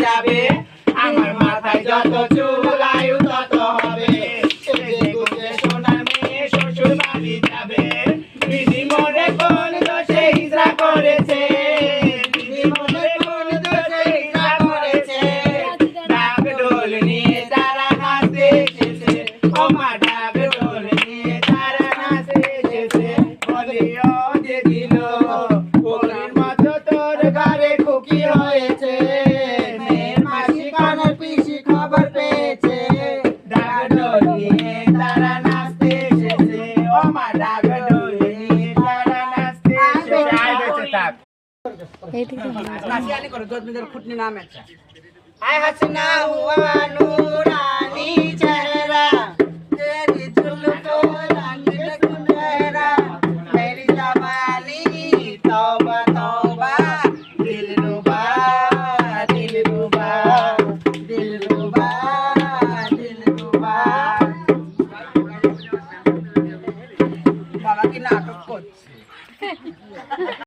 যাবে আমার মাথায় যত চুল আয়ু তত হবে সেজে গুজে সোনার মেয়ে শ্বশুর বাড়ি যাবে দিদি মনে কোন দোষে হিজড়া করেছে দিদি মনে কোন দোষে হিজড়া করেছে ডাক ঢোল নিয়ে তারা নাচতে এসেছে ও মা ডাক ঢোল নিয়ে তারা নাচতে এসেছে বলিও যে দিল বলির মতো তোর ঘরে খুকি হয়েছে মেয়ের মাসি কানের পিসি খবর পেয়েছে ডাক ঢোল নিয়ে তারা নাচতে এসেছে ও মা ডাক ঢোল নিয়ে তারা নাচতে এসেছে আয় বেঁচে থাক কাশিয়ানি করে 2 মিনিট খুঁটনি নাম একটা আয় হাসনা হুয়া নুরানি